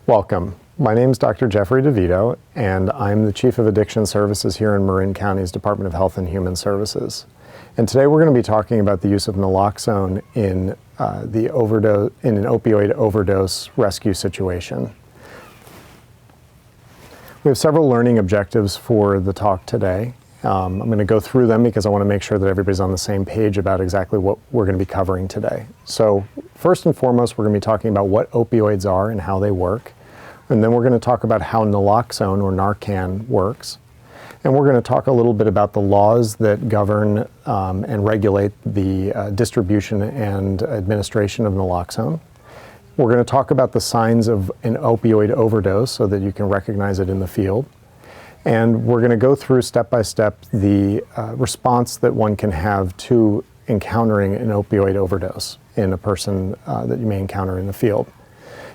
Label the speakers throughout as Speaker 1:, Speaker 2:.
Speaker 1: Welcome. My name is Dr. Jeffrey DeVito, and I'm the Chief of Addiction Services here in Marin County's Department of Health and Human Services. And today we're going to be talking about the use of naloxone in an opioid overdose rescue situation. We have several learning objectives for the talk today. I'm going to go through them because I want to make sure that everybody's on the same page about exactly what we're going to be covering today. So first and foremost, we're going to be talking about what opioids are and how they work. And then we're going to talk about how naloxone or Narcan works. And we're going to talk a little bit about the laws that govern and regulate the distribution and administration of naloxone. We're going to talk about the signs of an opioid overdose so that you can recognize it in the field. And we're going to go through step by step the response that one can have to encountering an opioid overdose in a person that you may encounter in the field,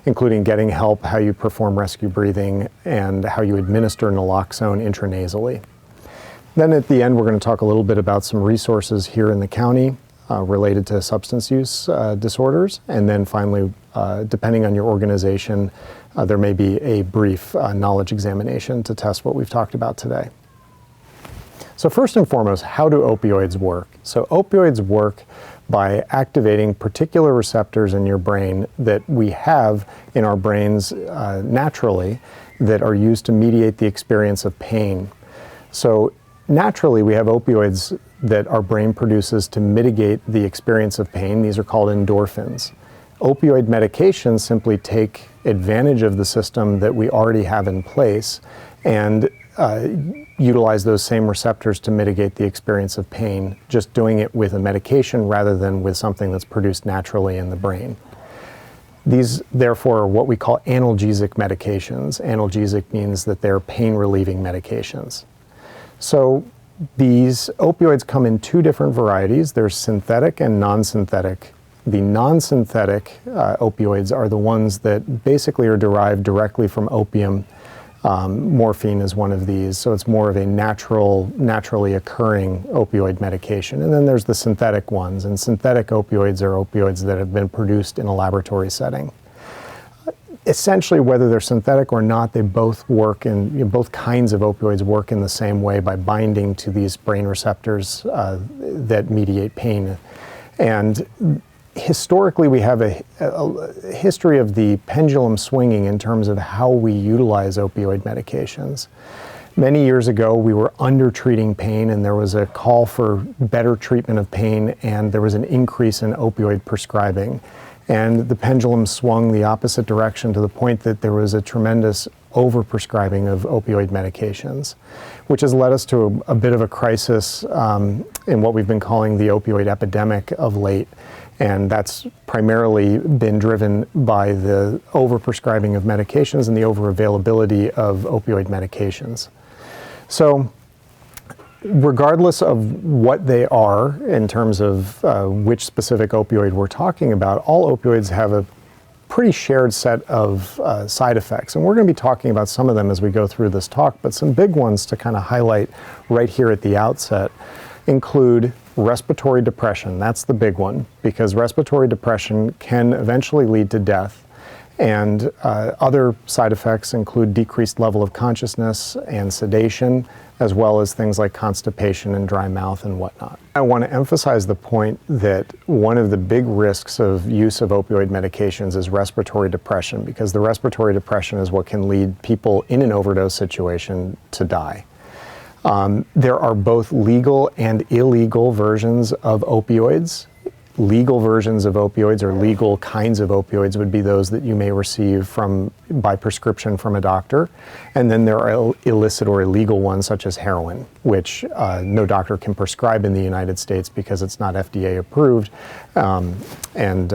Speaker 1: including getting help, how you perform rescue breathing, and how you administer naloxone intranasally. Then at the end, we're going to talk a little bit about some resources here in the county related to substance use disorders. And then finally, depending on your organization, there may be a brief knowledge examination to test what we've talked about today. So first and foremost, how do opioids work? So opioids work by activating particular receptors in your brain that we have in our brains naturally that are used to mediate the experience of pain. So naturally, we have opioids that our brain produces to mitigate the experience of pain. These are called endorphins. Opioid medications simply take advantage of the system that we already have in place and utilize those same receptors to mitigate the experience of pain, just doing it with a medication rather than with something that's produced naturally in the brain. These, therefore, are what we call analgesic medications. Analgesic means that they're pain-relieving medications. So these opioids come in two different varieties. There's synthetic and non-synthetic. The non-synthetic opioids are the ones that basically are derived directly from opium. Morphine is one of these, so it's more of a naturally occurring opioid medication. And then there's the synthetic ones, and synthetic opioids are opioids that have been produced in a laboratory setting. Essentially, whether they're synthetic or not, they both work both kinds of opioids work in the same way by binding to these brain receptors that mediate pain. And historically, we have a history of the pendulum swinging in terms of how we utilize opioid medications. Many years ago, we were under-treating pain, and there was a call for better treatment of pain, and there was an increase in opioid prescribing. And the pendulum swung the opposite direction to the point that there was a tremendous overprescribing of opioid medications, which has led us to a bit of a crisis in what we've been calling the opioid epidemic of late. And that's primarily been driven by the overprescribing of medications and the overavailability of opioid medications. So regardless of what they are in terms of which specific opioid we're talking about, all opioids have a pretty shared set of side effects. And we're going to be talking about some of them as we go through this talk, but some big ones to kind of highlight right here at the outset include respiratory depression. That's the big one, because respiratory depression can eventually lead to death. And other side effects include decreased level of consciousness and sedation, as well as things like constipation and dry mouth and whatnot. I want to emphasize the point that one of the big risks of use of opioid medications is respiratory depression, because the respiratory depression is what can lead people in an overdose situation to die. There are both legal and illegal versions of opioids. Legal versions of opioids, or legal kinds of opioids, would be those that you may receive by prescription from a doctor. And then there are illicit or illegal ones, such as heroin, which no doctor can prescribe in the United States because it's not FDA approved, and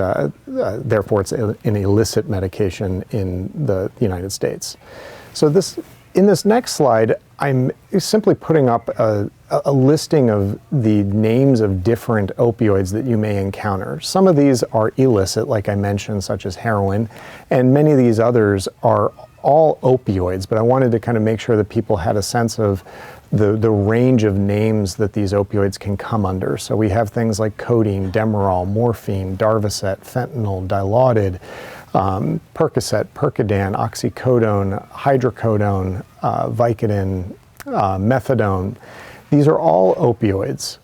Speaker 1: therefore it's an illicit medication in the United States. So in this next slide, I'm simply putting up a listing of the names of different opioids that you may encounter. Some of these are illicit, like I mentioned, such as heroin, and many of these others are all opioids, but I wanted to kind of make sure that people had a sense of the range of names that these opioids can come under. So we have things like codeine, Demerol, morphine, Darvocet, fentanyl, Dilaudid, Percocet, Percodan, oxycodone, hydrocodone, Vicodin, methadone. These are all opioids.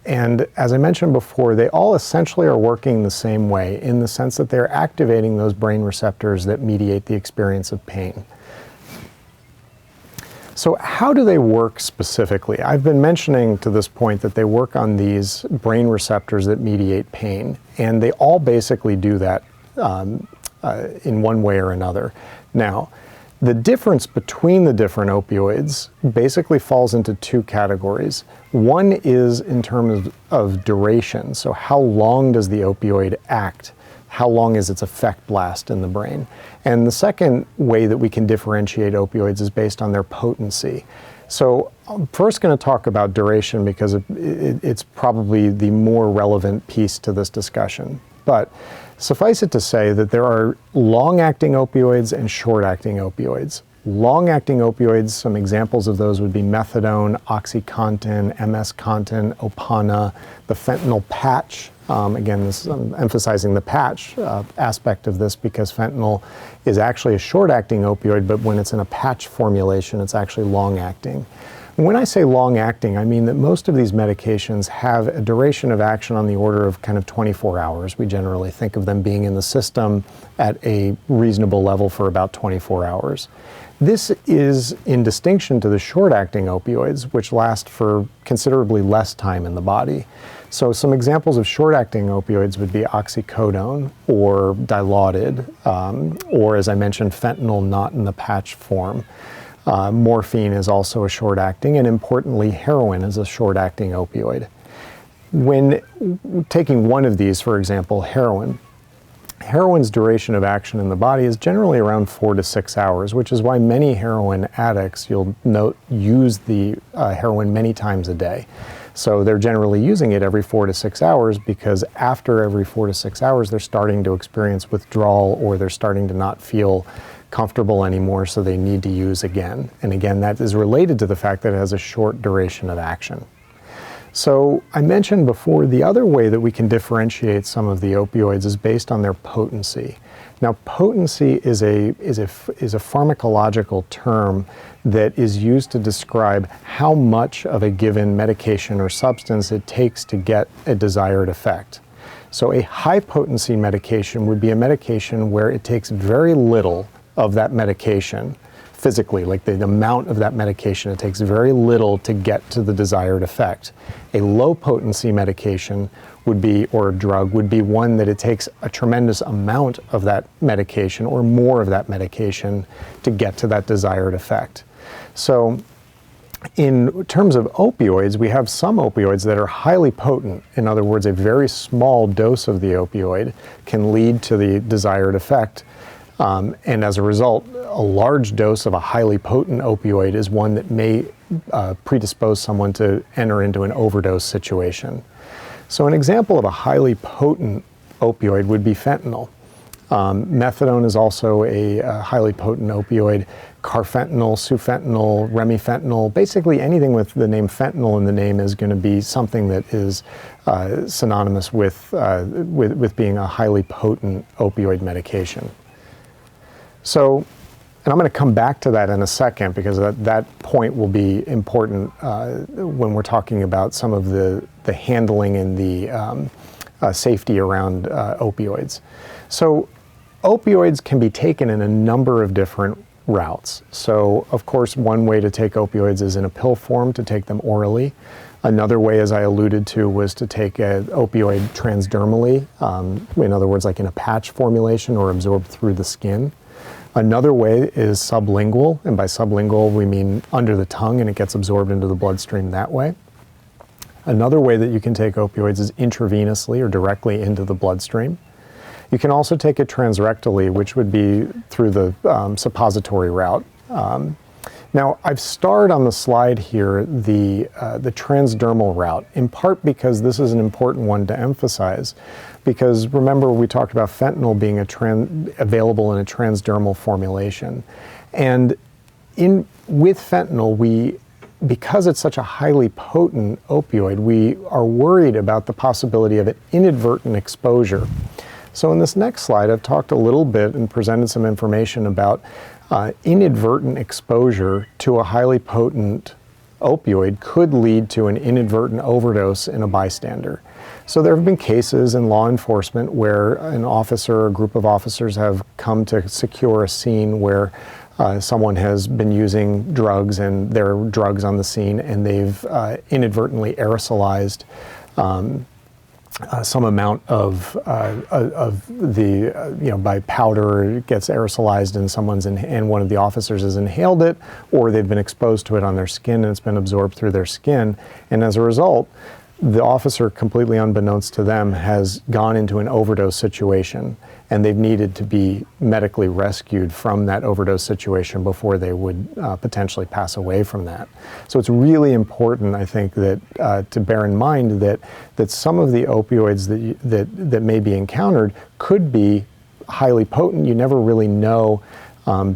Speaker 1: And as I mentioned before, they all essentially are working the same way in the sense that they're activating those brain receptors that mediate the experience of pain. So how do they work specifically? I've been mentioning to this point that they work on these brain receptors that mediate pain, and they all basically do that in one way or another. Now, the difference between the different opioids basically falls into two categories. One is in terms of duration, so how long does the opioid act? How long is its effect last in the brain? And the second way that we can differentiate opioids is based on their potency. So I'm first going to talk about duration because it's probably the more relevant piece to this discussion. But suffice it to say that there are long-acting opioids and short-acting opioids. Long-acting opioids, some examples of those would be methadone, OxyContin, MS-Contin, Opana, the fentanyl patch. Again, I'm emphasizing the patch aspect of this because fentanyl is actually a short-acting opioid, but when it's in a patch formulation, it's actually long-acting. When I say long-acting, I mean that most of these medications have a duration of action on the order of kind of 24 hours. We generally think of them being in the system at a reasonable level for about 24 hours. This is in distinction to the short-acting opioids, which last for considerably less time in the body. So some examples of short-acting opioids would be oxycodone or Dilaudid, or as I mentioned, fentanyl not in the patch form. Morphine is also a short-acting, and importantly, heroin is a short-acting opioid. When taking one of these, for example, heroin's duration of action in the body is generally around 4 to 6 hours, which is why many heroin addicts, you'll note, use the heroin many times a day. So they're generally using it every 4 to 6 hours because after every 4 to 6 hours, they're starting to experience withdrawal or they're starting to not feel comfortable anymore, so they need to use again. And again, that is related to the fact that it has a short duration of action. So I mentioned before, the other way that we can differentiate some of the opioids is based on their potency. Now, potency is a pharmacological term that is used to describe how much of a given medication or substance it takes to get a desired effect. So a high potency medication would be a medication where it takes very little of that medication physically, like the amount of that medication, it takes very little to get to the desired effect. A low potency medication would be, or a drug, would be one that it takes a tremendous amount of that medication or more of that medication to get to that desired effect. So in terms of opioids, we have some opioids that are highly potent. In other words, a very small dose of the opioid can lead to the desired effect. And as a result, a large dose of a highly potent opioid is one that may predispose someone to enter into an overdose situation. So an example of a highly potent opioid would be fentanyl. Methadone is also a highly potent opioid. Carfentanil, sufentanil, remifentanil, basically anything with the name fentanyl in the name is going to be something that is synonymous with being a highly potent opioid medication. So, and I'm going to come back to that in a second because that point will be important when we're talking about some of the handling and the safety around opioids. So opioids can be taken in a number of different routes. So of course, one way to take opioids is in a pill form, to take them orally. Another way, as I alluded to, was to take an opioid transdermally, in other words, like in a patch formulation or absorbed through the skin. Another way is sublingual, and by sublingual we mean under the tongue and it gets absorbed into the bloodstream that way. Another way that you can take opioids is intravenously or directly into the bloodstream. You can also take it transrectally, which would be through the suppository route. Now, I've starred on the slide here the transdermal route, in part because this is an important one to emphasize. Because remember, we talked about fentanyl being available in a transdermal formulation. And with fentanyl, because it's such a highly potent opioid, we are worried about the possibility of an inadvertent exposure. So in this next slide, I've talked a little bit and presented some information about inadvertent exposure to a highly potent opioid could lead to an inadvertent overdose in a bystander. So there have been cases in law enforcement where an officer or a group of officers have come to secure a scene where someone has been using drugs and there are drugs on the scene, and they've inadvertently aerosolized some amount of the, by powder, it gets aerosolized and and one of the officers has inhaled it, or they've been exposed to it on their skin and it's been absorbed through their skin. And as a result, the officer, completely unbeknownst to them, has gone into an overdose situation, and they've needed to be medically rescued from that overdose situation before they would potentially pass away from that. So it's really important, I think, that to bear in mind that some of the opioids that may be encountered could be highly potent. You never really know.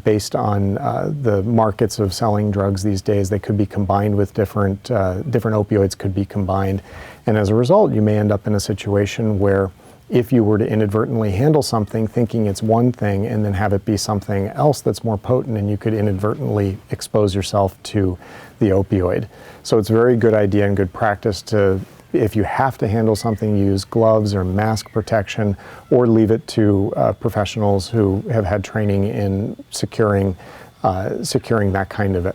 Speaker 1: Based on the markets of selling drugs these days, they could be combined with different opioids could be combined. And as a result, you may end up in a situation where if you were to inadvertently handle something thinking it's one thing and then have it be something else that's more potent, and you could inadvertently expose yourself to the opioid. So it's a very good idea and good practice to, if you have to handle something, use gloves or mask protection, or leave it to professionals who have had training in securing that kind of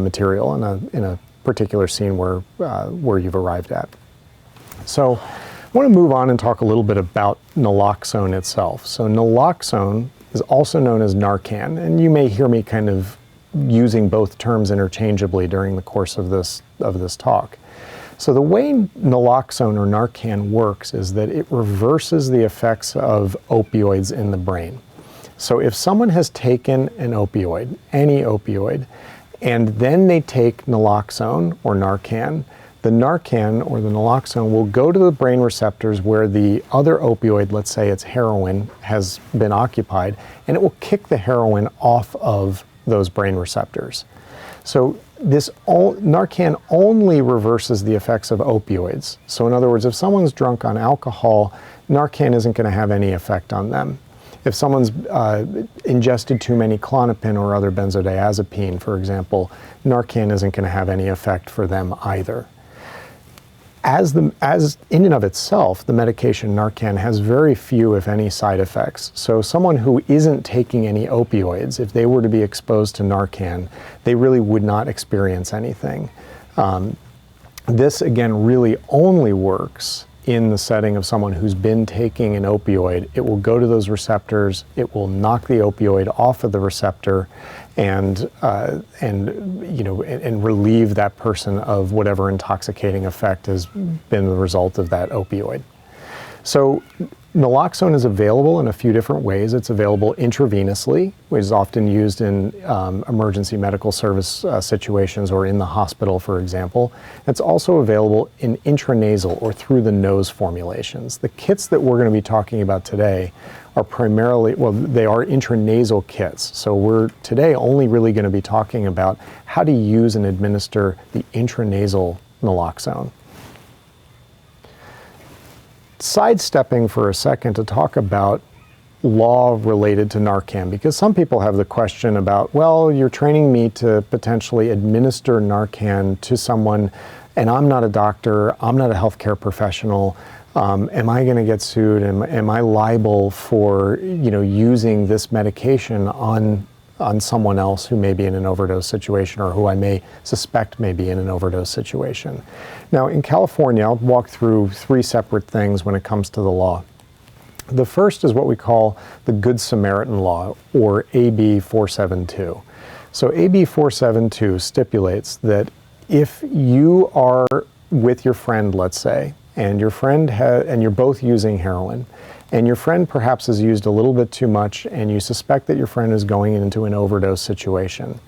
Speaker 1: material in a particular scene where you've arrived at. So I want to move on and talk a little bit about naloxone itself. So naloxone is also known as Narcan, and you may hear me kind of using both terms interchangeably during the course of this talk. So the way naloxone or Narcan works is that it reverses the effects of opioids in the brain. So if someone has taken an opioid, any opioid, and then they take naloxone or Narcan, the Narcan or the naloxone will go to the brain receptors where the other opioid, let's say it's heroin, has been occupied, and it will kick the heroin off of those brain receptors. So this Narcan only reverses the effects of opioids. So in other words, if someone's drunk on alcohol, Narcan isn't going to have any effect on them. If someone's ingested too many Klonopin or other benzodiazepine, for example, Narcan isn't going to have any effect for them either. As in and of itself, the medication Narcan has very few, if any, side effects. So someone who isn't taking any opioids, if they were to be exposed to Narcan, they really would not experience anything. This, again, really only works in the setting of someone who's been taking an opioid. It will go to those receptors, it will knock the opioid off of the receptor, and relieve that person of whatever intoxicating effect has been the result of that opioid. So naloxone is available in a few different ways. It's available intravenously, which is often used in emergency medical service situations or in the hospital, for example. It's also available in intranasal or through the nose formulations. The kits that we're going to be talking about today are primarily, well, they are intranasal kits. So we're today only really going to be talking about how to use and administer the intranasal naloxone. Sidestepping for a second to talk about law related to Narcan, because some people have the question about, well, you're training me to potentially administer Narcan to someone, and I'm not a doctor, I'm not a healthcare professional. Am I going to get sued? Am I liable for using this medication on someone else who may be in an overdose situation, or who I may suspect may be in an overdose situation? Now, in California, I'll walk through three separate things when it comes to the law. The first is what we call the Good Samaritan Law, or AB 472. So AB 472 stipulates that if you are with your friend, let's say, and your friend and you're both using heroin, and your friend perhaps has used a little bit too much, and you suspect that your friend is going into an overdose situation,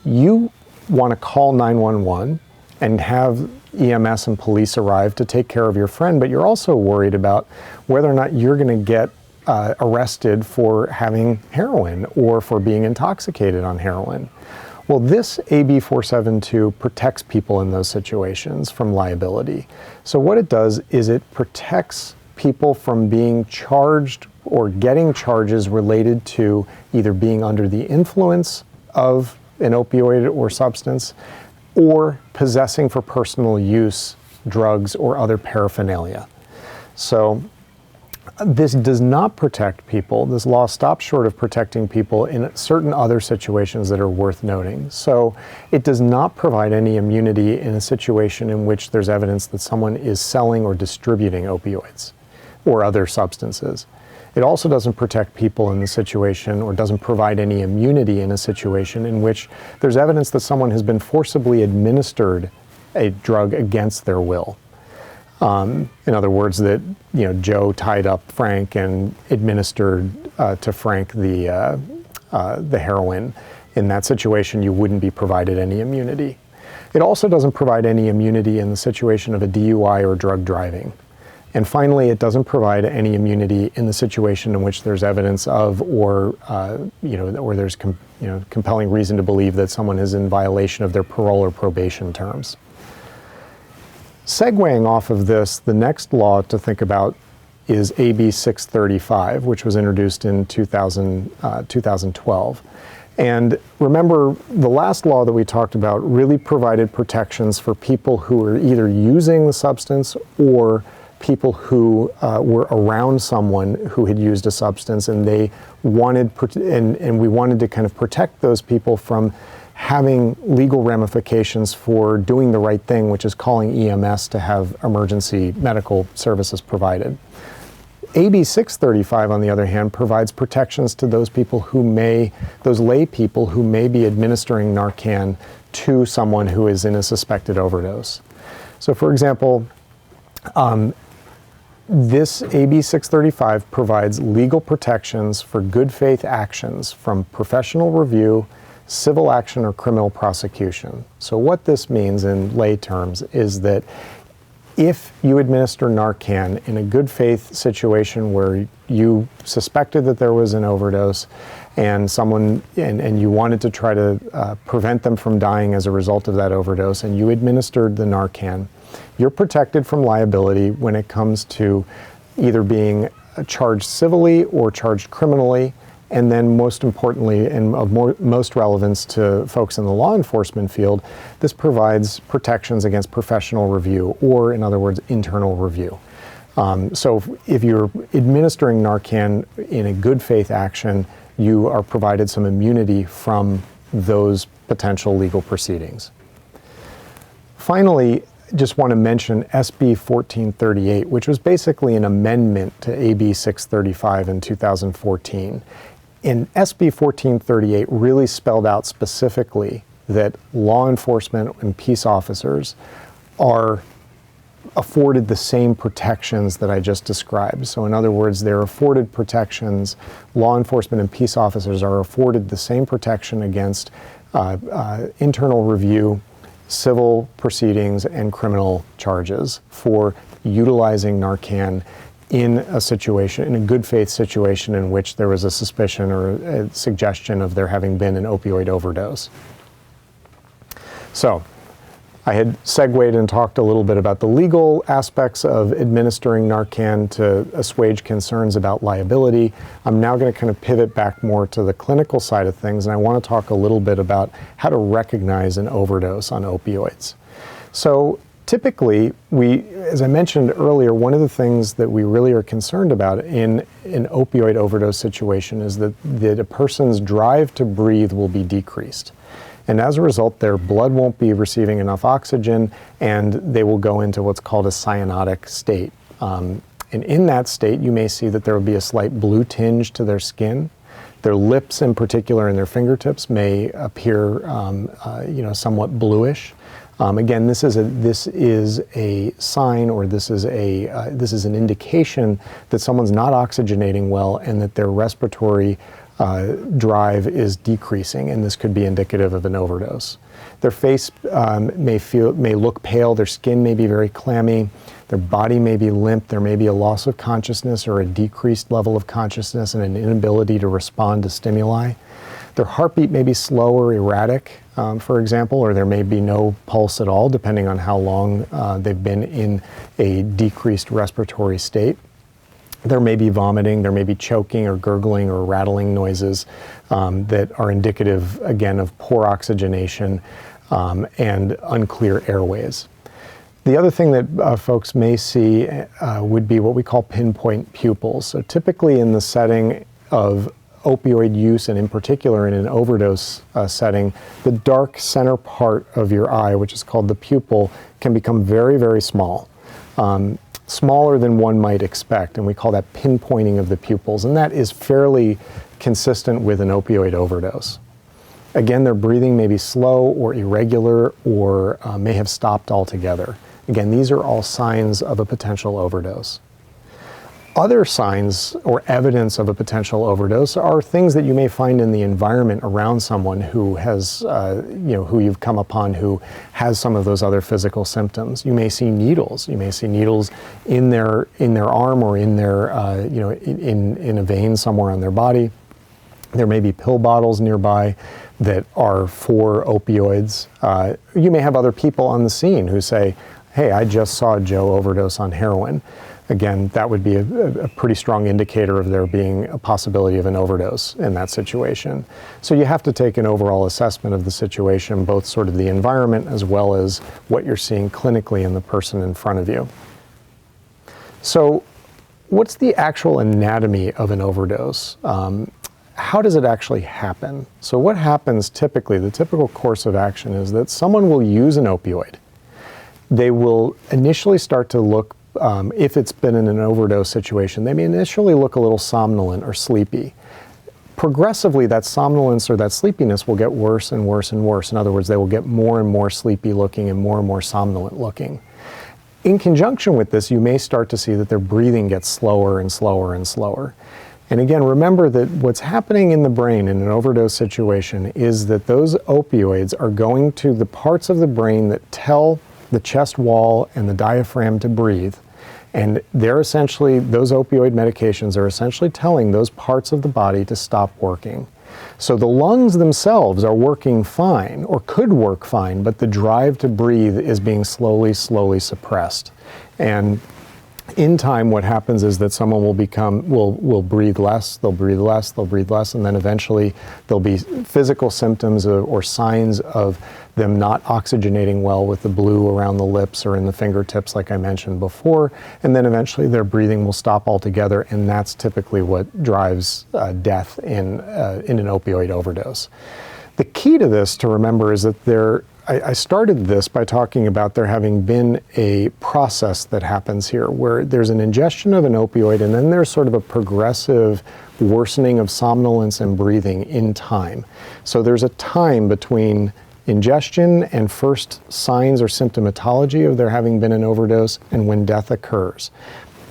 Speaker 1: you want to call 911 and have EMS and police arrive to take care of your friend, but you're also worried about whether or not you're going to get arrested for having heroin or for being intoxicated on heroin. Well, this AB 472 protects people in those situations from liability. So what it does is it protects people from being charged or getting charges related to either being under the influence of an opioid or substance or possessing for personal use drugs or other paraphernalia. So this does not protect people. This law stops short of protecting people in certain other situations that are worth noting. So it does not provide any immunity in a situation in which there's evidence that someone is selling or distributing opioids or other substances. It also doesn't protect people in the situation, or doesn't provide any immunity in a situation in which there's evidence that someone has been forcibly administered a drug against their will. In other words, that Joe tied up Frank and administered to Frank the heroin. In that situation, you wouldn't be provided any immunity. It also doesn't provide any immunity in the situation of a DUI or drug driving. And finally, it doesn't provide any immunity in the situation in which there's evidence of, or there's compelling reason to believe that someone is in violation of their parole or probation terms. Segueing off of this, the next law to think about is AB 635, which was introduced in 2012. And remember, the last law that we talked about really provided protections for people who are either using the substance or people who were around someone who had used a substance, and they wanted, and we wanted to kind of protect those people from having legal ramifications for doing the right thing, which is calling EMS to have emergency medical services provided. AB 635, on the other hand, provides protections to those people who those lay people who may be administering Narcan to someone who is in a suspected overdose. So for example, this AB 635 provides legal protections for good faith actions from professional review, civil action, or criminal prosecution. So what this means in lay terms is that if you administer Narcan in a good faith situation where you suspected that there was an overdose and and you wanted to try to prevent them from dying as a result of that overdose, and you administered the Narcan, you're protected from liability when it comes to either being charged civilly or charged criminally. And then most importantly, and of most relevance to folks in the law enforcement field, this provides protections against professional review, or in other words, internal review. So if you're administering Narcan in a good faith action, you are provided some immunity from those potential legal proceedings. Finally, just want to mention SB 1438, which was basically an amendment to AB 635 in 2014. And SB 1438 really spelled out specifically that law enforcement and peace officers are afforded the same protections that I just described. So in other words, they're afforded protections, law enforcement and peace officers are afforded the same protection against internal review, civil proceedings, and criminal charges for utilizing Narcan in a situation, in a good faith situation in which there was a suspicion or a suggestion of there having been an opioid overdose. So I had segued and talked a little bit about the legal aspects of administering Narcan to assuage concerns about liability. I'm now going to kind of pivot back more to the clinical side of things, and I want to talk a little bit about how to recognize an overdose on opioids. So typically, as I mentioned earlier, one of the things that we really are concerned about in an opioid overdose situation is that a person's drive to breathe will be decreased. And as a result, their blood won't be receiving enough oxygen, and they will go into what's called a cyanotic state. And in that state, you may see that there will be a slight blue tinge to their skin. Their lips in particular and their fingertips may appear somewhat bluish. Again, this is a sign, or this is an indication that someone's not oxygenating well and that their respiratory drive is decreasing, and this could be indicative of an overdose. Their face may look pale, their skin may be very clammy, their body may be limp, there may be a loss of consciousness or a decreased level of consciousness and an inability to respond to stimuli. Their heartbeat may be slow or erratic, for example, or there may be no pulse at all, depending on how long they've been in a decreased respiratory state. There may be vomiting, there may be choking or gurgling or rattling noises that are indicative, again, of poor oxygenation and unclear airways. The other thing that folks may see would be what we call pinpoint pupils. So typically in the setting of opioid use, and in particular in an overdose setting, the dark center part of your eye, which is called the pupil, can become very, very small. Smaller than one might expect, and we call that pinpointing of the pupils, and that is fairly consistent with an opioid overdose. Again, their breathing may be slow or irregular or may have stopped altogether. Again, these are all signs of a potential overdose. Other signs or evidence of a potential overdose are things that you may find in the environment around someone who has, who you've come upon who has some of those other physical symptoms. You may see needles. You may see needles in their arm or in their, in a vein somewhere on their body. There may be pill bottles nearby that are for opioids. You may have other people on the scene who say, "Hey, I just saw Joe overdose on heroin." Again, that would be a pretty strong indicator of there being a possibility of an overdose in that situation. So you have to take an overall assessment of the situation, both sort of the environment as well as what you're seeing clinically in the person in front of you. So what's the actual anatomy of an overdose? How does it actually happen? So what happens typically, the typical course of action is that someone will use an opioid. They will initially start to look, if it's been in an overdose situation, they may initially look a little somnolent or sleepy. Progressively, that somnolence or that sleepiness will get worse and worse and worse. In other words, they will get more and more sleepy looking and more somnolent looking. In conjunction with this, you may start to see that their breathing gets slower and slower and slower. And again, remember that what's happening in the brain in an overdose situation is that those opioids are going to the parts of the brain that tell the chest wall and the diaphragm to breathe. And they're essentially, those opioid medications are essentially telling those parts of the body to stop working. So the lungs themselves are working fine, or could work fine, but the drive to breathe is being slowly suppressed. And in time, what happens is that someone will breathe less, they'll breathe less, and then eventually there'll be physical symptoms or signs of them not oxygenating well with the blue around the lips or in the fingertips, like I mentioned before, and then eventually their breathing will stop altogether, and that's typically what drives death in an opioid overdose. The key to this to remember is that I started this by talking about there having been a process that happens here where there's an ingestion of an opioid and then there's sort of a progressive worsening of somnolence and breathing in time. So there's a time between ingestion and first signs or symptomatology of there having been an overdose and when death occurs.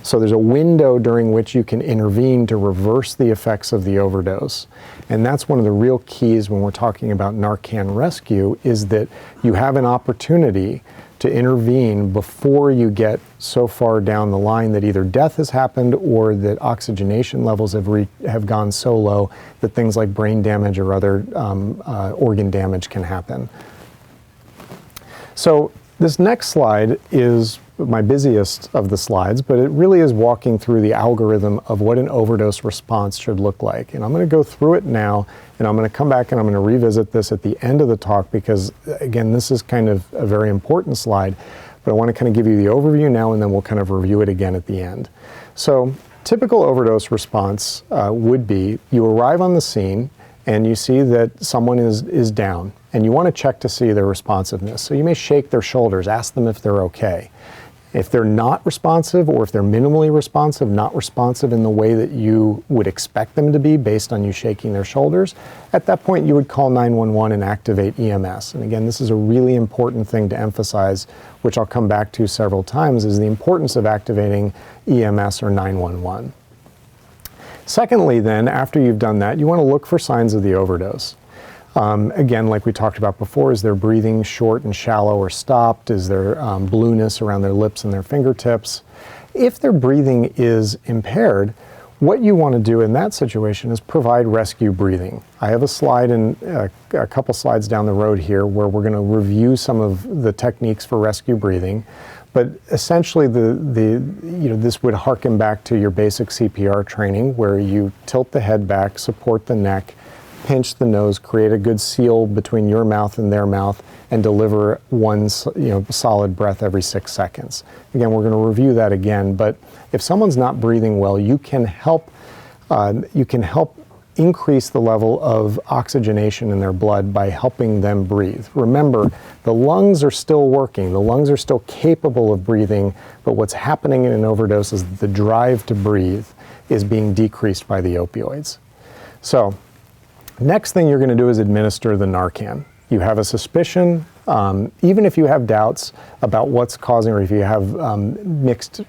Speaker 1: So there's a window during which you can intervene to reverse the effects of the overdose. And that's one of the real keys when we're talking about Narcan rescue, is that you have an opportunity to intervene before you get so far down the line that either death has happened or that oxygenation levels have gone so low that things like brain damage or other organ damage can happen. So this next slide is my busiest of the slides, but it really is walking through the algorithm of what an overdose response should look like. And I'm going to go through it now, and I'm going to come back and I'm going to revisit this at the end of the talk because, again, this is kind of a very important slide, but I want to kind of give you the overview now and then we'll kind of review it again at the end. So typical overdose response would be you arrive on the scene and you see that someone is down and you want to check to see their responsiveness. So you may shake their shoulders, ask them if they're okay. If they're not responsive or if they're minimally responsive, not responsive in the way that you would expect them to be based on you shaking their shoulders, at that point you would call 911 and activate EMS. And again, this is a really important thing to emphasize, which I'll come back to several times, is the importance of activating EMS or 911. Secondly then, after you've done that, you want to look for signs of the overdose. Again, like we talked about before, is their breathing short and shallow or stopped? Is there blueness around their lips and their fingertips? If their breathing is impaired, what you want to do in that situation is provide rescue breathing. I have a slide in a couple slides down the road here where we're going to review some of the techniques for rescue breathing. But essentially, this would harken back to your basic CPR training, where you tilt the head back, support the neck, pinch the nose, create a good seal between your mouth and their mouth, and deliver one solid breath every 6 seconds. Again, we're going to review that again. But if someone's not breathing well, you can help increase the level of oxygenation in their blood by helping them breathe. Remember, the lungs are still working. The lungs are still capable of breathing, but what's happening in an overdose is the drive to breathe is being decreased by the opioids. So, next thing you're going to do is administer the Narcan. You have a suspicion, even if you have doubts about what's causing, or if you have mixed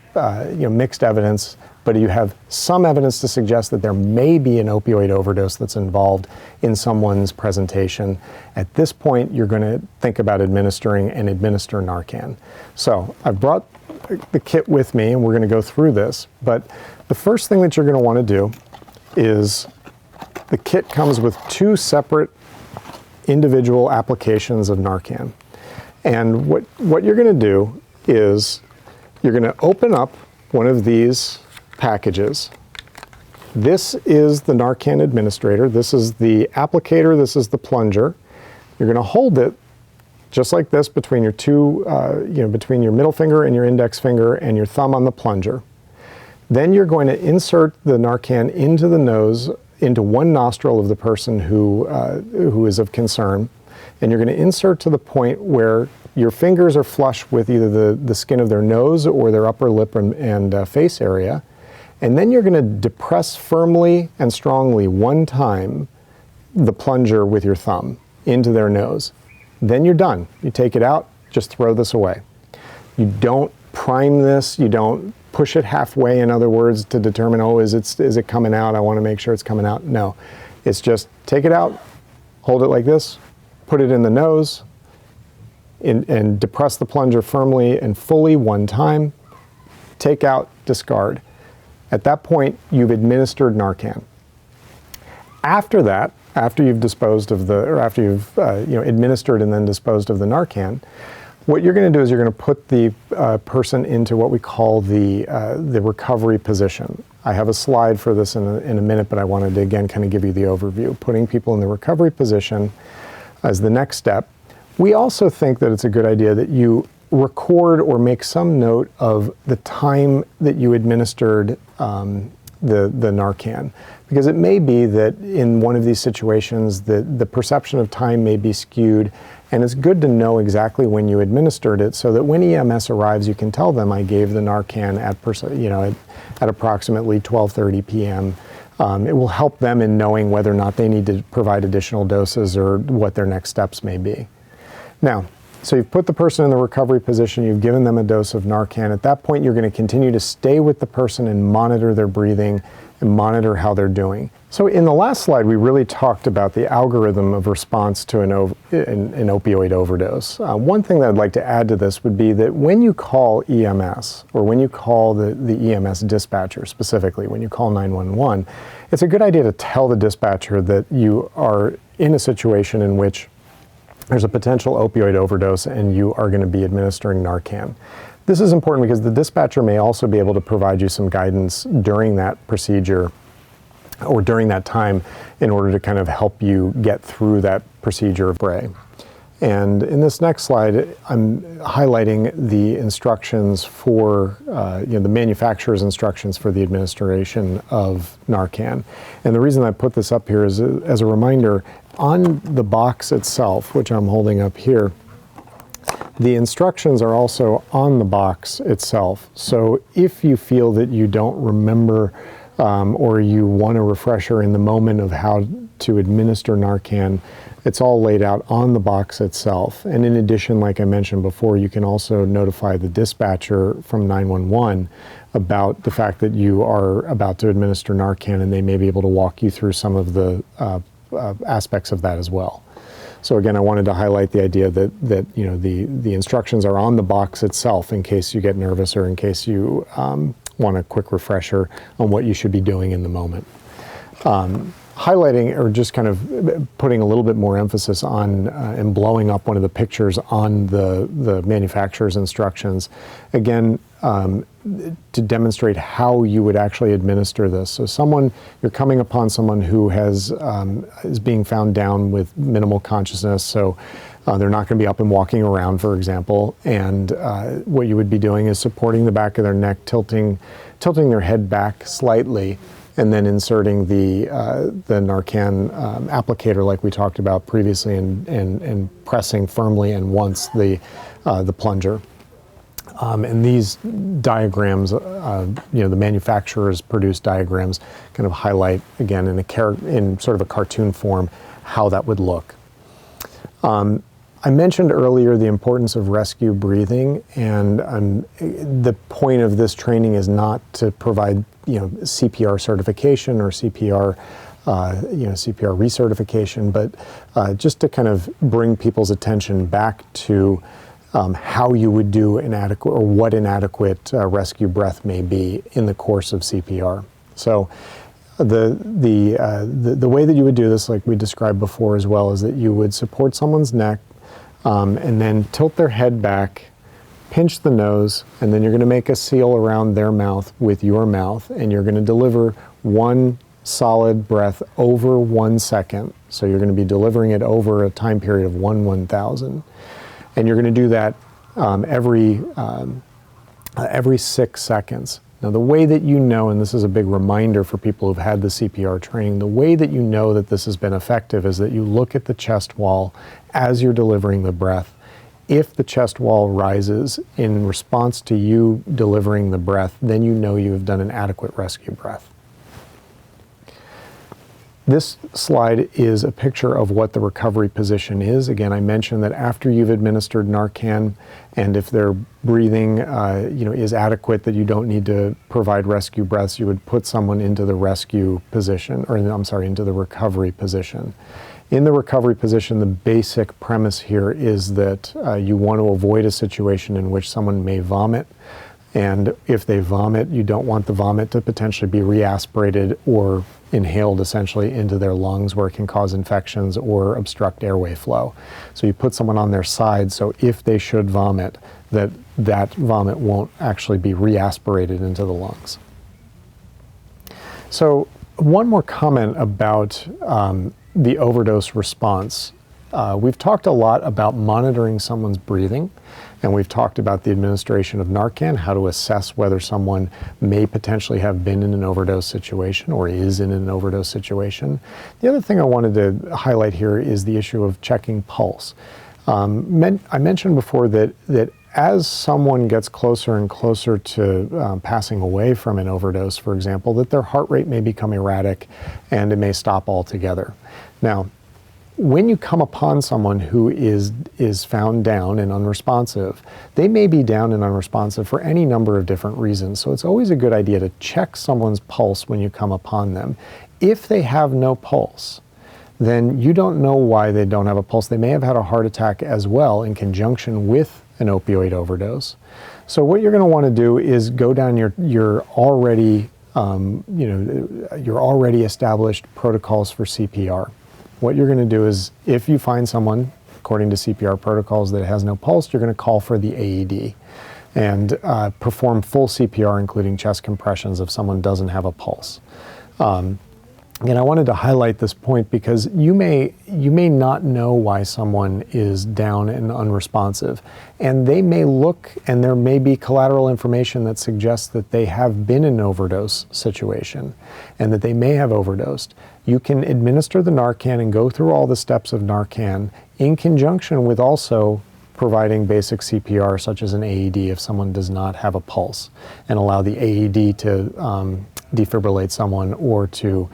Speaker 1: evidence, but you have some evidence to suggest that there may be an opioid overdose that's involved in someone's presentation. At this point, you're going to think about administering and administer Narcan. So I've brought the kit with me, and we're going to go through this. But the first thing that you're going to want to do is the kit comes with 2 separate individual applications of Narcan. And what you're going to do is you're going to open up one of these packages. This is the Narcan administrator. This is the applicator. This is the plunger. You're going to hold it just like this between your between your middle finger and your index finger and your thumb on the plunger. Then you're going to insert the Narcan into the nose, into one nostril of the person who is of concern, and you're going to insert to the point where your fingers are flush with either the skin of their nose or their upper lip and face area. And then you're going to depress firmly and strongly one time the plunger with your thumb into their nose. Then you're done. You take it out, just throw this away. You don't prime this, you don't push it halfway, in other words, to determine, is it coming out? I want to make sure it's coming out. No, it's just take it out, hold it like this, put it in the nose, and depress the plunger firmly and fully one time, take out, discard. At that point, you've administered Narcan. After that, after you've administered and then disposed of the Narcan, what you're going to do is you're going to put the person into what we call the recovery position. I have a slide for this in a minute, but I wanted to again kind of give you the overview. Putting people in the recovery position as the next step. We also think that it's a good idea that you record or make some note of the time that you administered the Narcan, because it may be that in one of these situations the perception of time may be skewed, and it's good to know exactly when you administered it so that when EMS arrives you can tell them I gave the Narcan at approximately 12:30 p.m. It will help them in knowing whether or not they need to provide additional doses or what their next steps may be. Now, so you've put the person in the recovery position, you've given them a dose of Narcan. At that point, you're going to continue to stay with the person and monitor their breathing and monitor how they're doing. So in the last slide, we really talked about the algorithm of response to an opioid overdose. One thing that I'd like to add to this would be that when you call EMS, or when you call the EMS dispatcher specifically, when you call 911, it's a good idea to tell the dispatcher that you are in a situation in which there's a potential opioid overdose and you are going to be administering Narcan. This is important because the dispatcher may also be able to provide you some guidance during that procedure or during that time in order to kind of help you get through that procedure of spray. And in this next slide, I'm highlighting the instructions for, the manufacturer's instructions for the administration of Narcan. And the reason I put this up here is as a reminder, on the box itself, which I'm holding up here, the instructions are also on the box itself. So if you feel that you don't remember or you want a refresher in the moment of how to administer Narcan, it's all laid out on the box itself. And in addition, like I mentioned before, you can also notify the dispatcher from 911 about the fact that you are about to administer Narcan, and they may be able to walk you through some of the aspects of that as well. So again, I wanted to highlight the idea that the instructions are on the box itself in case you get nervous or in case you want a quick refresher on what you should be doing in the moment. highlighting or just kind of putting a little bit more emphasis on and blowing up one of the pictures on the manufacturer's instructions, again, to demonstrate how you would actually administer this. So you're coming upon someone who is being found down with minimal consciousness, so they're not going to be up and walking around, for example, and what you would be doing is supporting the back of their neck, tilting their head back slightly, and then inserting the Narcan applicator like we talked about previously, and pressing firmly and once the plunger. And these diagrams, the manufacturers produced diagrams, kind of highlight again in sort of a cartoon form how that would look. I mentioned earlier the importance of rescue breathing, and the point of this training is not to provide CPR certification or CPR recertification, but just to kind of bring people's attention back to how you would do inadequate, or what inadequate rescue breath may be in the course of CPR. So the way that you would do this, like we described before as well, is that you would support someone's neck and then tilt their head back, pinch the nose, and then you're going to make a seal around their mouth with your mouth, and you're going to deliver one solid breath over 1 second. So you're going to be delivering it over a time period of 1/1000. And you're going to do that every 6 seconds. Now, the way that you know, and this is a big reminder for people who've had the CPR training, the way that you know that this has been effective is that you look at the chest wall as you're delivering the breath. If the chest wall rises in response to you delivering the breath, then you know you have done an adequate rescue breath. This slide is a picture of what the recovery position is. Again, I mentioned that after you've administered Narcan, and if their breathing is adequate, that you don't need to provide rescue breaths, you would put someone into the rescue position, into the recovery position. In the recovery position, the basic premise here is that you want to avoid a situation in which someone may vomit. And if they vomit, you don't want the vomit to potentially be reaspirated or inhaled essentially into their lungs, where it can cause infections or obstruct airway flow. So you put someone on their side, so if they should vomit, that vomit won't actually be reaspirated into the lungs. So one more comment about the overdose response. We've talked a lot about monitoring someone's breathing, and we've talked about the administration of Narcan, how to assess whether someone may potentially have been in an overdose situation or is in an overdose situation. The other thing I wanted to highlight here is the issue of checking pulse. I mentioned before that as someone gets closer and closer to passing away from an overdose, for example, that their heart rate may become erratic and it may stop altogether. Now, when you come upon someone who is found down and unresponsive, they may be down and unresponsive for any number of different reasons. So it's always a good idea to check someone's pulse when you come upon them. If they have no pulse, then you don't know why they don't have a pulse. They may have had a heart attack as well in conjunction with an opioid overdose. So what you're going to want to do is go down your already established protocols for CPR. What you're going to do is, if you find someone, according to CPR protocols, that has no pulse, you're going to call for the AED and perform full CPR, including chest compressions, if someone doesn't have a pulse. And I wanted to highlight this point because you may not know why someone is down and unresponsive, and they may look, and there may be collateral information that suggests that they have been in an overdose situation and that they may have overdosed. You can administer the Narcan and go through all the steps of Narcan in conjunction with also providing basic CPR, such as an AED if someone does not have a pulse, and allow the AED to defibrillate someone or to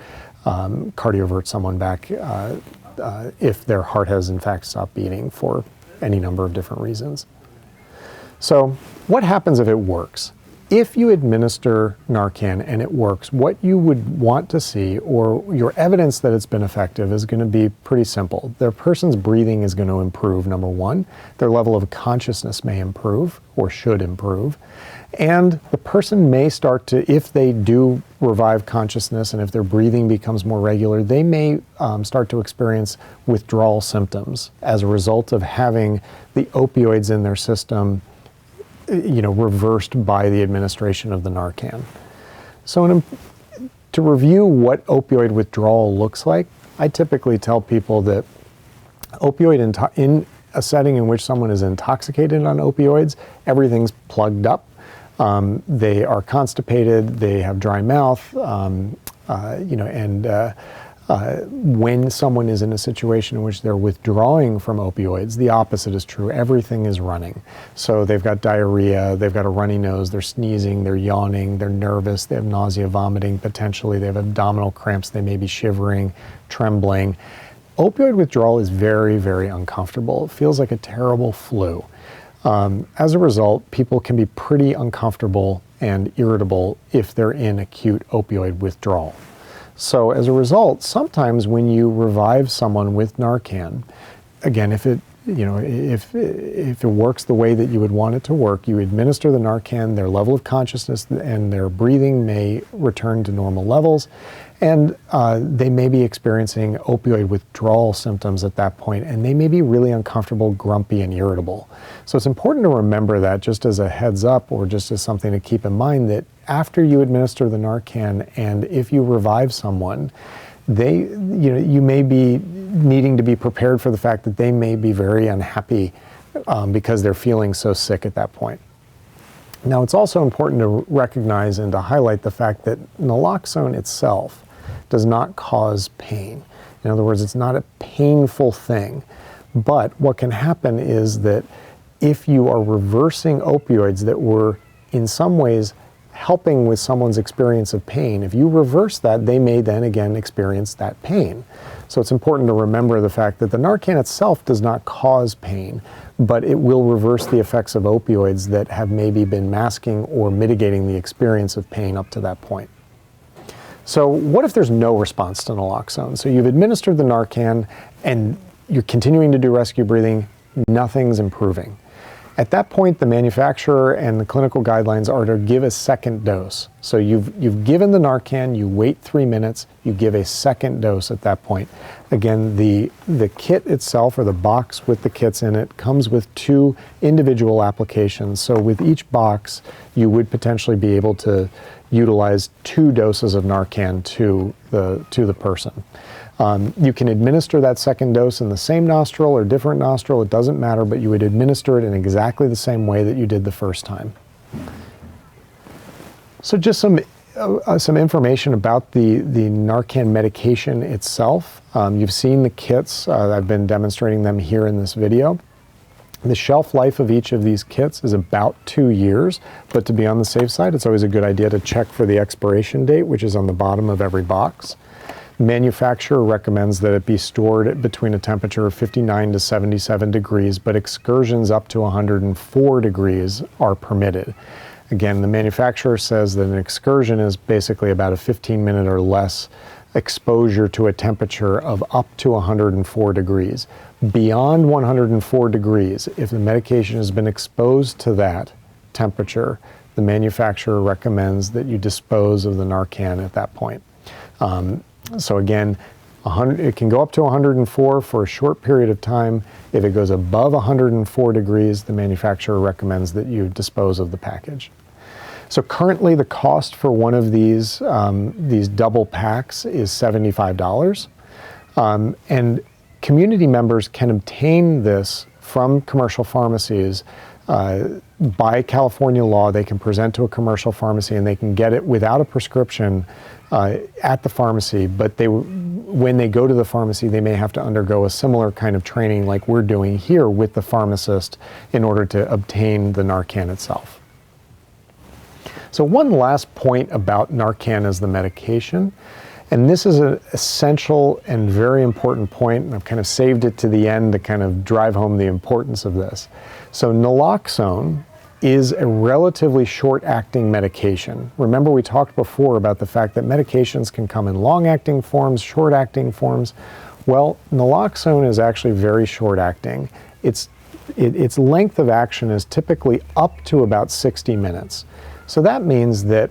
Speaker 1: cardiovert someone back if their heart has in fact stopped beating for any number of different reasons. So what happens if it works? If you administer Narcan and it works, what you would want to see, or your evidence that it's been effective, is going to be pretty simple. The person's breathing is going to improve, number one. Their level of consciousness may improve or should improve. And the person may start to, if they do revive consciousness and if their breathing becomes more regular, they may start to experience withdrawal symptoms as a result of having the opioids in their system, reversed by the administration of the Narcan. So to review what opioid withdrawal looks like, I typically tell people that in a setting in which someone is intoxicated on opioids, everything's plugged up. They are constipated, they have dry mouth, when someone is in a situation in which they're withdrawing from opioids, the opposite is true. Everything is running. So they've got diarrhea, they've got a runny nose, they're sneezing, they're yawning, they're nervous, they have nausea, vomiting, potentially they have abdominal cramps, they may be shivering, trembling. Opioid withdrawal is very, very uncomfortable. It feels like a terrible flu. As a result, people can be pretty uncomfortable and irritable if they're in acute opioid withdrawal. So as a result, sometimes when you revive someone with Narcan, again, if it works the way that you would want it to work, you administer the Narcan, their level of consciousness and their breathing may return to normal levels, and they may be experiencing opioid withdrawal symptoms at that point, and they may be really uncomfortable, grumpy, and irritable. So it's important to remember that just as a heads up or just as something to keep in mind, that after you administer the Narcan and if you revive someone, you may be needing to be prepared for the fact that they may be very unhappy because they're feeling so sick at that point. Now, it's also important to recognize and to highlight the fact that naloxone itself does not cause pain. In other words, it's not a painful thing. But what can happen is that if you are reversing opioids that were in some ways helping with someone's experience of pain, if you reverse that, they may then again experience that pain. So it's important to remember the fact that the Narcan itself does not cause pain, but it will reverse the effects of opioids that have maybe been masking or mitigating the experience of pain up to that point. So what if there's no response to naloxone? So you've administered the Narcan and you're continuing to do rescue breathing, nothing's improving. At that point, the manufacturer and the clinical guidelines are to give a second dose. So you've given the Narcan, you wait 3 minutes, you give a second dose at that point. Again, the kit itself, or the box with the kits in it, comes with 2 individual applications. So with each box, you would potentially be able to utilize 2 doses of Narcan to the person. You can administer that second dose in the same nostril or different nostril, it doesn't matter, but you would administer it in exactly the same way that you did the first time. So just some information about the Narcan medication itself. You've seen the kits, I've been demonstrating them here in this video. The shelf life of each of these kits is about 2 years, but to be on the safe side, it's always a good idea to check for the expiration date, which is on the bottom of every box. Manufacturer recommends that it be stored between a temperature of 59 to 77 degrees, but excursions up to 104 degrees are permitted. Again, the manufacturer says that an excursion is basically about a 15-minute or less exposure to a temperature of up to 104 degrees. Beyond 104 degrees, if the medication has been exposed to that temperature, the manufacturer recommends that you dispose of the Narcan at that point. So again, it can go up to 104 for a short period of time. If it goes above 104 degrees, the manufacturer recommends that you dispose of the package. So currently the cost for one of these double packs is $75. And community members can obtain this from commercial pharmacies. By California law, they can present to a commercial pharmacy and they can get it without a prescription at the pharmacy, but when they go to the pharmacy, they may have to undergo a similar kind of training like we're doing here with the pharmacist in order to obtain the Narcan itself. So one last point about Narcan as the medication, and this is an essential and very important point, and I've kind of saved it to the end to kind of drive home the importance of this. So naloxone is a relatively short-acting medication. Remember, we talked before about the fact that medications can come in long-acting forms, short-acting forms. Well, naloxone is actually very short-acting. It's its length of action is typically up to about 60 minutes. So that means that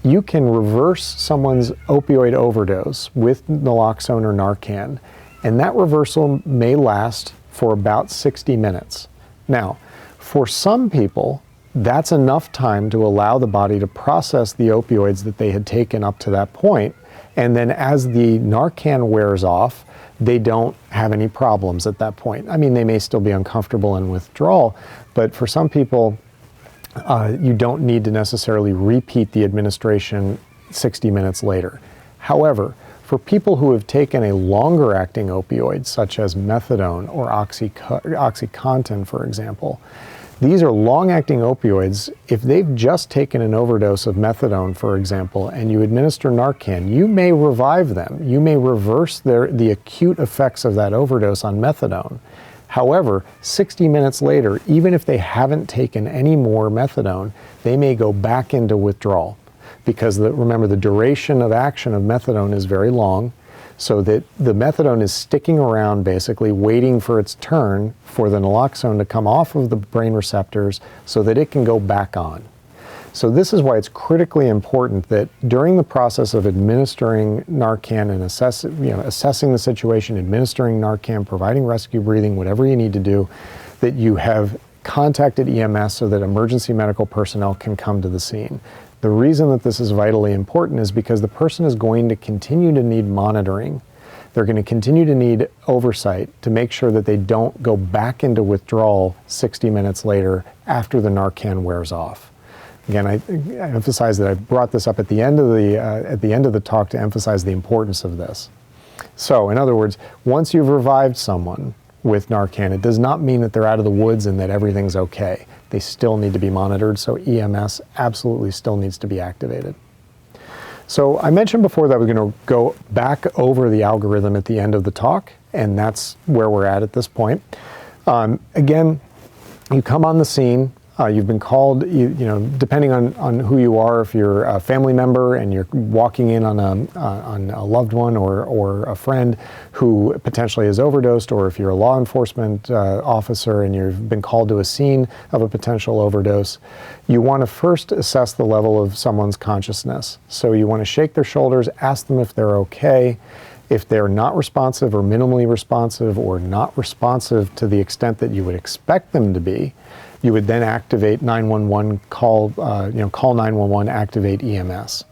Speaker 1: you can reverse someone's opioid overdose with naloxone or Narcan, and that reversal may last for about 60 minutes. Now, for some people, that's enough time to allow the body to process the opioids that they had taken up to that point, and then as the Narcan wears off, they don't have any problems at that point. I mean, they may still be uncomfortable and withdrawal, but for some people, you don't need to necessarily repeat the administration 60 minutes later. However, for people who have taken a longer acting opioid, such as methadone or OxyContin, for example, these are long-acting opioids. If they've just taken an overdose of methadone, for example, and you administer Narcan, you may revive them. You may reverse the acute effects of that overdose on methadone. However, 60 minutes later, even if they haven't taken any more methadone, they may go back into withdrawal. Because remember, the duration of action of methadone is very long, so that the methadone is sticking around basically waiting for its turn for the naloxone to come off of the brain receptors so that it can go back on. So this is why it's critically important that during the process of administering Narcan and assessing the situation, administering Narcan, providing rescue breathing, whatever you need to do, that you have contacted EMS so that emergency medical personnel can come to the scene. The reason that this is vitally important is because the person is going to continue to need monitoring. They're going to continue to need oversight to make sure that they don't go back into withdrawal 60 minutes later after the Narcan wears off. Again, I emphasize that I brought this up at the end of the talk to emphasize the importance of this. So, in other words, once you've revived someone with Narcan, it does not mean that they're out of the woods and that everything's okay. They still need to be monitored, so EMS absolutely still needs to be activated. So I mentioned before that we're going to go back over the algorithm at the end of the talk, and that's where we're at this point. Again, you come on the scene. You've been called, depending on who you are, if you're a family member and you're walking in on a loved one or a friend who potentially has overdosed, or if you're a law enforcement officer and you've been called to a scene of a potential overdose, you want to first assess the level of someone's consciousness. So you want to shake their shoulders, ask them if they're okay. If they're not responsive or minimally responsive or not responsive to the extent that you would expect them to be, you would then activate 911, call 911, activate EMS.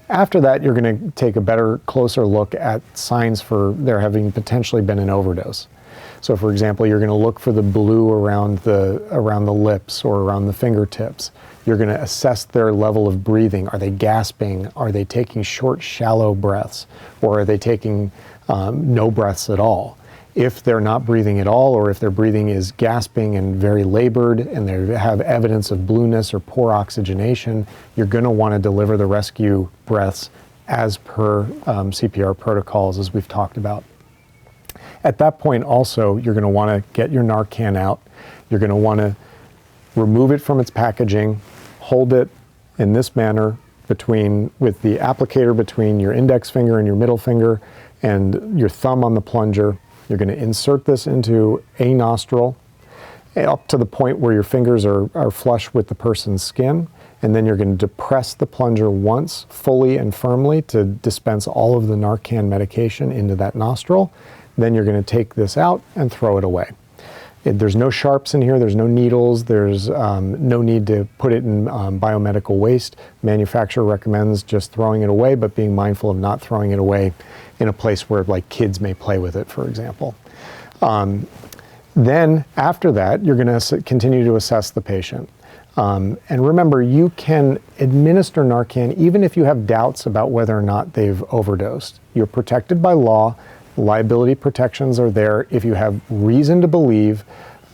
Speaker 1: After that, you're going to take a better, closer look at signs for there having potentially been an overdose. So, for example, you're going to look for the blue around the lips or around the fingertips. You're going to assess their level of breathing. Are they gasping? Are they taking short, shallow breaths? Or are they taking no breaths at all? If they're not breathing at all, or if their breathing is gasping and very labored and they have evidence of blueness or poor oxygenation, you're going to want to deliver the rescue breaths as per CPR protocols, as we've talked about. At that point also, you're going to want to get your Narcan out. You're going to want to remove it from its packaging, hold it in this manner with the applicator between your index finger and your middle finger and your thumb on the plunger. You're going to insert this into a nostril up to the point where your fingers are flush with the person's skin, and then you're going to depress the plunger once fully and firmly to dispense all of the Narcan medication into that nostril. Then you're going to take this out and throw it away. There's no sharps in here, there's no needles, there's no need to put it in biomedical waste. Manufacturer recommends just throwing it away, but being mindful of not throwing it away in a place where like kids may play with it, for example. Then after that, you're going to continue to assess the patient. And remember, you can administer Narcan even if you have doubts about whether or not they've overdosed. You're protected by law. Liability protections are there if you have reason to believe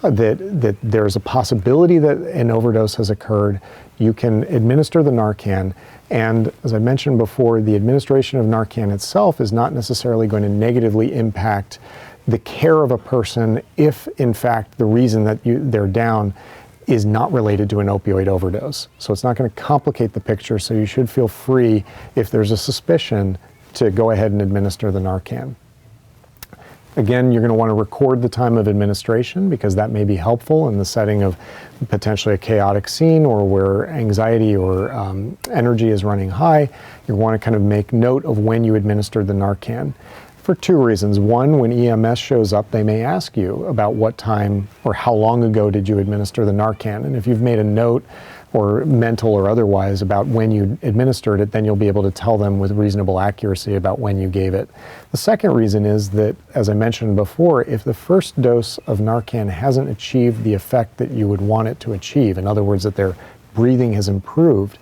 Speaker 1: that there's a possibility that an overdose has occurred. You can administer the Narcan, and as I mentioned before, the administration of Narcan itself is not necessarily going to negatively impact the care of a person if, in fact, the reason that they're down is not related to an opioid overdose. So it's not going to complicate the picture, so you should feel free, if there's a suspicion, to go ahead and administer the Narcan. Again, you're going to want to record the time of administration because that may be helpful in the setting of potentially a chaotic scene or where anxiety or energy is running high. You want to kind of make note of when you administered the Narcan for two reasons. One, when EMS shows up, they may ask you about what time or how long ago did you administer the Narcan. And if you've made a note or mental or otherwise about when you administered it, then you'll be able to tell them with reasonable accuracy about when you gave it. The second reason is that, as I mentioned before, if the first dose of Narcan hasn't achieved the effect that you would want it to achieve, in other words, that their breathing has improved,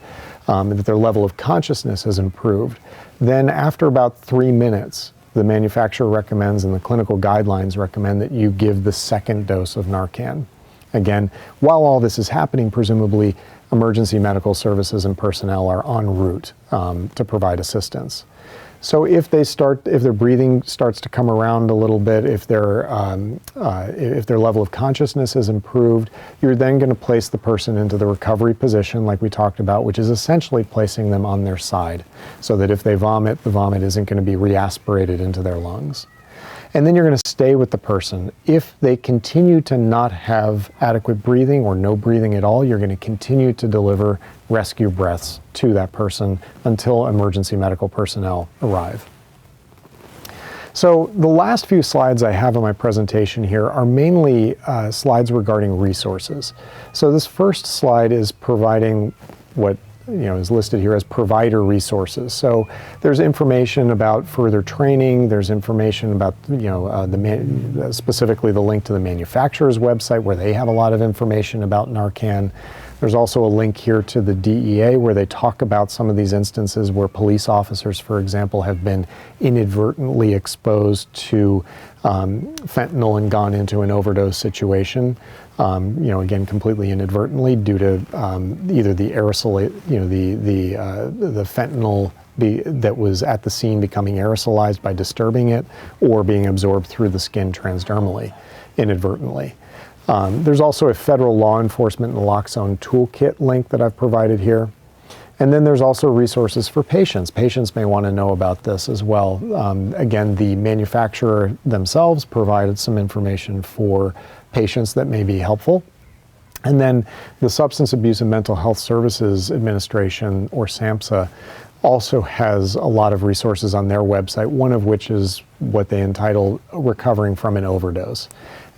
Speaker 1: that their level of consciousness has improved, then after about 3 minutes, the manufacturer recommends and the clinical guidelines recommend that you give the second dose of Narcan. Again, while all this is happening, presumably emergency medical services and personnel are en route to provide assistance. So if their breathing starts to come around a little bit, if their level of consciousness is improved, you're then going to place the person into the recovery position like we talked about, which is essentially placing them on their side so that if they vomit, the vomit isn't going to be reaspirated into their lungs. And then you're going to stay with the person. If they continue to not have adequate breathing or no breathing at all, you're going to continue to deliver rescue breaths to that person until emergency medical personnel arrive. So the last few slides I have in my presentation here are mainly slides regarding resources. So this first slide is providing what is listed here as provider resources. So there's information about further training. There's information about specifically the link to the manufacturer's website where they have a lot of information about Narcan. There's also a link here to the DEA where they talk about some of these instances where police officers, for example, have been inadvertently exposed to fentanyl and gone into an overdose situation. Again, completely inadvertently due to either the aerosol, the fentanyl that was at the scene becoming aerosolized by disturbing it or being absorbed through the skin transdermally inadvertently. There's also a federal law enforcement naloxone toolkit link that I've provided here. And then there's also resources for patients. Patients may want to know about this as well. Again, the manufacturer themselves provided some information for patients that may be helpful. And then the Substance Abuse and Mental Health Services Administration, or SAMHSA, also has a lot of resources on their website, one of which is what they entitle Recovering from an Overdose.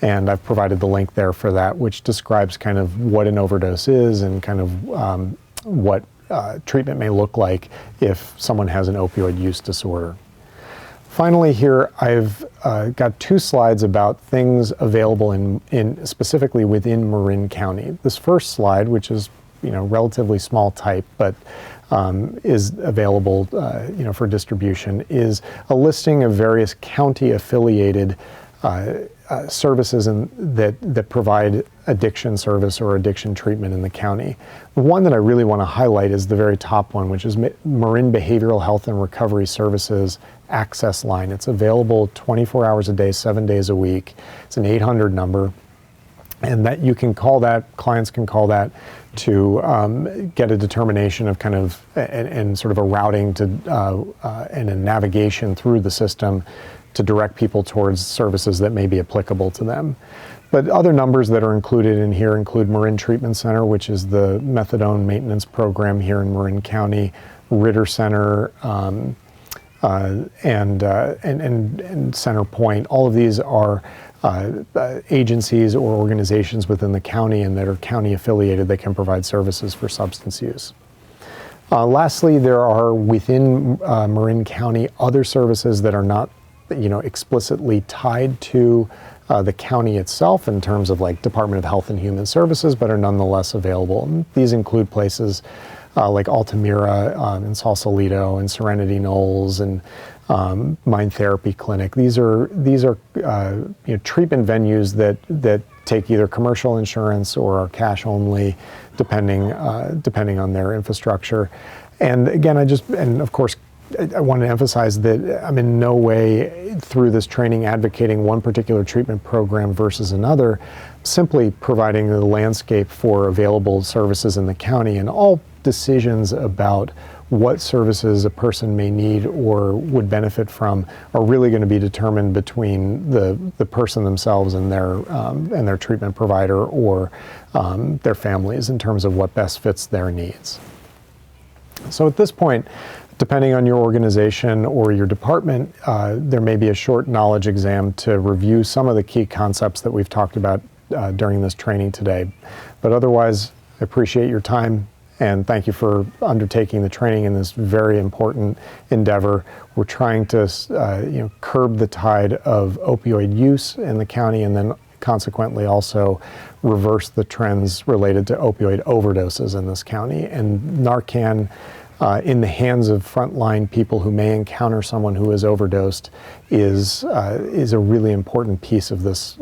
Speaker 1: And I've provided the link there for that, which describes kind of what an overdose is and kind of what treatment may look like if someone has an opioid use disorder. Finally here, I've got two slides about things available in specifically within Marin County. This first slide, which is relatively small type, but is available for distribution, is a listing of various county-affiliated services that provide addiction service or addiction treatment in the county. The one that I really want to highlight is the very top one, which is Marin Behavioral Health and Recovery Services Access Line. It's available 24 hours a day, 7 days a week. It's an 800 number. And that you can call that, clients can call that to get a determination of kind of, and sort of a routing to, and a navigation through the system to direct people towards services that may be applicable to them. But other numbers that are included in here include Marin Treatment Center, which is the methadone maintenance program here in Marin County, Ritter Center, and Center Point. All of these are agencies or organizations within the county and that are county affiliated that can provide services for substance use. Lastly, there are within Marin County other services that are not explicitly tied to the county itself in terms of like Department of Health and Human Services, but are nonetheless available. And these include places like Altamira and Sausalito and Serenity Knolls and Mind Therapy Clinic. These are treatment venues that take either commercial insurance or are cash only, depending on their infrastructure. And again, of course, I want to emphasize that I'm in no way through this training advocating one particular treatment program versus another, simply providing the landscape for available services in the county, and all decisions about what services a person may need or would benefit from are really going to be determined between the person themselves and their treatment provider or their families in terms of what best fits their needs. So at this point, depending on your organization or your department, there may be a short knowledge exam to review some of the key concepts that we've talked about during this training today. But otherwise, I appreciate your time and thank you for undertaking the training in this very important endeavor. We're trying to curb the tide of opioid use in the county and then consequently also reverse the trends related to opioid overdoses in this county. And Narcan in the hands of frontline people who may encounter someone who is overdosed is a really important piece of this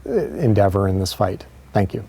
Speaker 1: endeavor in this fight. Thank you.